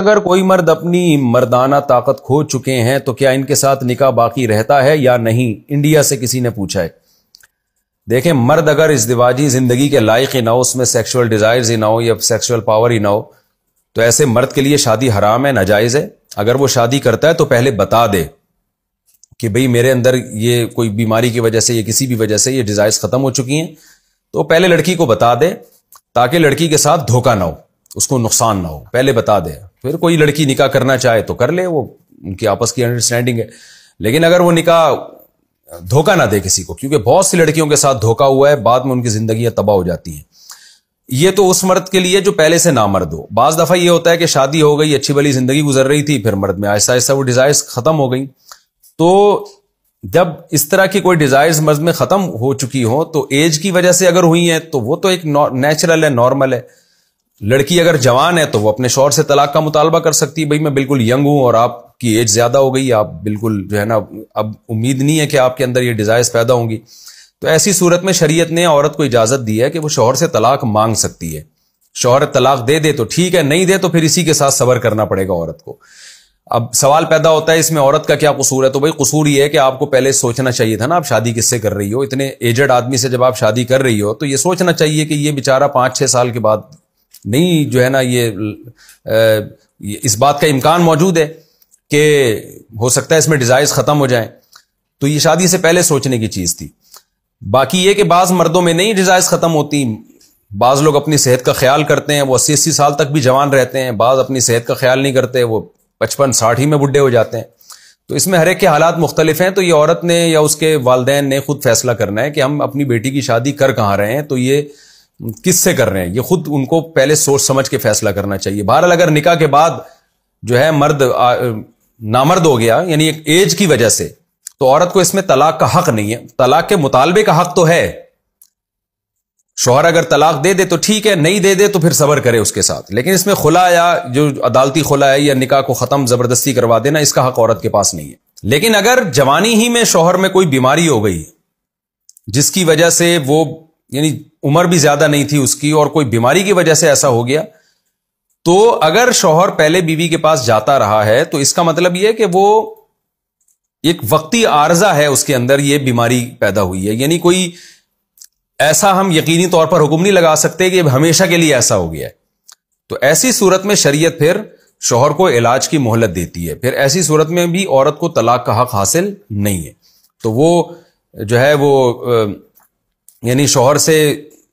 اگر کوئی مرد اپنی مردانہ طاقت کھو چکے ہیں تو کیا ان کے ساتھ نکاح باقی رہتا ہے یا نہیں؟ انڈیا سے کسی نے پوچھا ہے۔ دیکھیں، مرد اگر ازدواجی زندگی کے لائق ہی نہ ہو، اس میں سیکشول ڈیزائرز ہی نہ ہو یا سیکشول پاور ہی نہ ہو، تو ایسے مرد کے لیے شادی حرام ہے، ناجائز ہے۔ اگر وہ شادی کرتا ہے تو پہلے بتا دے کہ بھئی میرے اندر یہ کوئی بیماری کی وجہ سے یا کسی بھی وجہ سے یہ ڈیزائرز ختم ہو چکی ہیں، تو پہلے لڑکی کو بتا دے تاکہ لڑکی کے ساتھ دھوکہ نہ ہو، اس کو نقصان نہ ہو، پہلے بتا دے۔ پھر کوئی لڑکی نکاح کرنا چاہے تو کر لے، وہ ان کی آپس کی انڈرسٹینڈنگ ہے۔ لیکن اگر وہ نکاح دھوکہ نہ دے کسی کو، کیونکہ بہت سی لڑکیوں کے ساتھ دھوکہ ہوا ہے، بعد میں ان کی زندگیاں تباہ ہو جاتی ہیں۔ یہ تو اس مرد کے لیے جو پہلے سے نامرد ہو۔ بعض دفعہ یہ ہوتا ہے کہ شادی ہو گئی، اچھی بھلی زندگی گزر رہی تھی، پھر مرد میں آہستہ آہستہ وہ ڈیزائرز ختم ہو گئی۔ تو جب اس طرح کی کوئی ڈیزائرز مرد میں ختم ہو چکی ہو تو ایج کی وجہ سے اگر ہوئی ہیں تو وہ تو ایک نیچرل ہے، نارمل ہے۔ لڑکی اگر جوان ہے تو وہ اپنے شوہر سے طلاق کا مطالبہ کر سکتی ہے، بھئی میں بالکل ینگ ہوں اور آپ کی ایج زیادہ ہو گئی، آپ بالکل جو ہے نا اب امید نہیں ہے کہ آپ کے اندر یہ ڈیزائرز پیدا ہوں گی۔ تو ایسی صورت میں شریعت نے عورت کو اجازت دی ہے کہ وہ شوہر سے طلاق مانگ سکتی ہے۔ شوہر طلاق دے دے تو ٹھیک ہے، نہیں دے تو پھر اسی کے ساتھ صبر کرنا پڑے گا عورت کو۔ اب سوال پیدا ہوتا ہے اس میں عورت کا کیا قصور ہے؟ تو بھئی قصور یہ ہے کہ آپ کو پہلے سوچنا چاہیے تھا نا، آپ شادی کس سے کر رہی ہو؟ اتنے ایجڈ آدمی سے جب آپ شادی کر رہی ہو تو یہ سوچنا چاہیے کہ یہ بیچارہ 5-6 سال کے بعد نہیں جو ہے نا یہ اس بات کا امکان موجود ہے کہ ہو سکتا ہے اس میں ڈیزائرز ختم ہو جائیں، تو یہ شادی سے پہلے سوچنے کی چیز تھی۔ باقی یہ کہ بعض مردوں میں نہیں ڈیزائرز ختم ہوتی، بعض لوگ اپنی صحت کا خیال کرتے ہیں، وہ 80-80 سال تک بھی جوان رہتے ہیں، بعض اپنی صحت کا خیال نہیں کرتے، وہ 55-60 ہی میں بڈھے ہو جاتے ہیں۔ تو اس میں ہر ایک کے حالات مختلف ہیں، تو یہ عورت نے یا اس کے والدین نے خود فیصلہ کرنا ہے کہ ہم اپنی بیٹی کی شادی کر کہاں رہے ہیں، تو یہ کس سے کر رہے ہیں، یہ خود ان کو پہلے سوچ سمجھ کے فیصلہ کرنا چاہیے۔ بہرحال اگر نکاح کے بعد جو ہے مرد نامرد ہو گیا یعنی ایک ایج کی وجہ سے، تو عورت کو اس میں طلاق کا حق نہیں ہے۔ طلاق کے مطالبے کا حق تو ہے، شوہر اگر طلاق دے دے تو ٹھیک ہے، نہیں دے دے تو پھر صبر کرے اس کے ساتھ، لیکن اس میں خلا یا جو عدالتی خلا ہے یا نکاح کو ختم زبردستی کروا دینا، اس کا حق عورت کے پاس نہیں ہے۔ لیکن اگر جوانی ہی میں شوہر میں کوئی بیماری ہو گئی جس کی وجہ سے وہ یعنی عمر بھی زیادہ نہیں تھی اس کی اور کوئی بیماری کی وجہ سے ایسا ہو گیا، تو اگر شوہر پہلے بیوی کے پاس جاتا رہا ہے تو اس کا مطلب یہ ہے کہ وہ ایک وقتی عارضہ ہے، اس کے اندر یہ بیماری پیدا ہوئی ہے، یعنی کوئی ایسا ہم یقینی طور پر حکم نہیں لگا سکتے کہ ہمیشہ کے لیے ایسا ہو گیا ہے۔ تو ایسی صورت میں شریعت پھر شوہر کو علاج کی مہلت دیتی ہے، پھر ایسی صورت میں بھی عورت کو طلاق کا حق حاصل نہیں ہے۔ تو وہ جو ہے وہ یعنی شوہر سے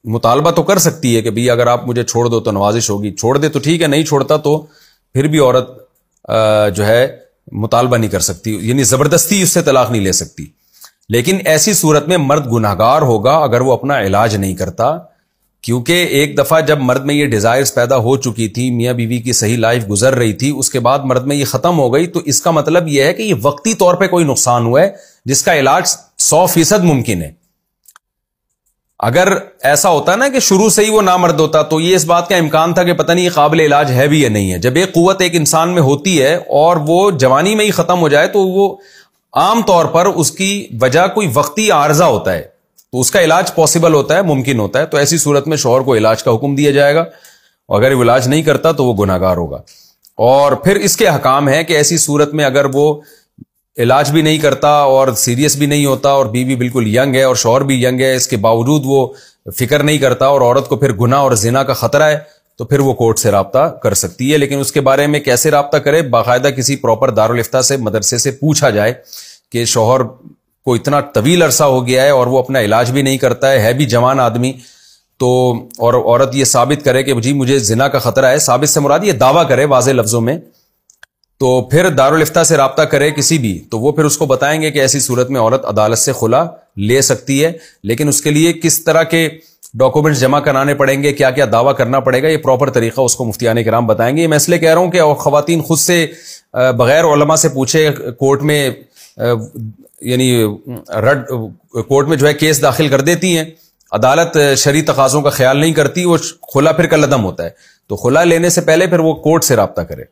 مطالبہ تو کر سکتی ہے کہ بھئی اگر آپ مجھے چھوڑ دو تو نوازش ہوگی، چھوڑ دے تو ٹھیک ہے، نہیں چھوڑتا تو پھر بھی عورت جو ہے مطالبہ نہیں کر سکتی، یعنی زبردستی اس سے طلاق نہیں لے سکتی۔ لیکن ایسی صورت میں مرد گناہگار ہوگا اگر وہ اپنا علاج نہیں کرتا، کیونکہ ایک دفعہ جب مرد میں یہ ڈیزائرز پیدا ہو چکی تھی، میاں بیوی کی صحیح لائف گزر رہی تھی، اس کے بعد مرد میں یہ ختم ہو گئی، تو اس کا مطلب یہ ہے کہ یہ وقتی طور پہ کوئی نقصان ہوا ہے جس کا علاج 100% ممکن ہے۔ اگر ایسا ہوتا نا کہ شروع سے ہی وہ نامرد ہوتا تو یہ اس بات کا امکان تھا کہ پتہ نہیں یہ قابل علاج ہے بھی یا نہیں ہے۔ جب ایک قوت ایک انسان میں ہوتی ہے اور وہ جوانی میں ہی ختم ہو جائے تو وہ عام طور پر اس کی وجہ کوئی وقتی عارضہ ہوتا ہے، تو اس کا علاج پاسبل ہوتا ہے، ممکن ہوتا ہے۔ تو ایسی صورت میں شوہر کو علاج کا حکم دیا جائے گا، اور اگر وہ علاج نہیں کرتا تو وہ گناہگار ہوگا۔ اور پھر اس کے احکام ہے کہ ایسی صورت میں اگر وہ علاج بھی نہیں کرتا اور سیریس بھی نہیں ہوتا اور بیوی بالکل ینگ ہے اور شوہر بھی ینگ ہے، اس کے باوجود وہ فکر نہیں کرتا اور عورت کو پھر گناہ اور زنا کا خطرہ ہے، تو پھر وہ کورٹ سے رابطہ کر سکتی ہے۔ لیکن اس کے بارے میں کیسے رابطہ کرے؟ باقاعدہ کسی پراپر دارالافتاء سے، مدرسے سے پوچھا جائے کہ شوہر کو اتنا طویل عرصہ ہو گیا ہے اور وہ اپنا علاج بھی نہیں کرتا ہے بھی جوان آدمی، تو اور عورت یہ ثابت کرے کہ جی مجھے زنا کا خطرہ ہے، ثابت سے مراد یہ دعویٰ کرے واضح لفظوں میں، تو پھر دارالافتاء سے رابطہ کرے کسی بھی، تو وہ پھر اس کو بتائیں گے کہ ایسی صورت میں عورت عدالت سے خلا لے سکتی ہے، لیکن اس کے لیے کس طرح کے ڈاکومنٹس جمع کرانے پڑیں گے، کیا کیا دعویٰ کرنا پڑے گا، یہ پراپر طریقہ اس کو مفتیان کرام بتائیں گے۔ یہ میں اس لیے کہہ رہا ہوں کہ خواتین خود سے بغیر علماء سے پوچھے کورٹ میں یعنی کورٹ میں جو ہے کیس داخل کر دیتی ہیں، عدالت شرعی تقاضوں کا خیال نہیں کرتی، وہ خلا پھر کل عدم ہوتا ہے۔ تو خلا لینے سے پہلے پھر وہ کورٹ سے رابطہ کرے۔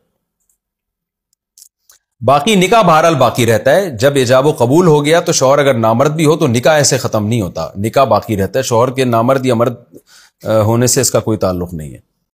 باقی نکاح بہرحال باقی رہتا ہے، جب ایجاب و قبول ہو گیا تو شوہر اگر نامرد بھی ہو تو نکاح ایسے ختم نہیں ہوتا، نکاح باقی رہتا ہے، شوہر کے نامرد یا مرد ہونے سے اس کا کوئی تعلق نہیں ہے۔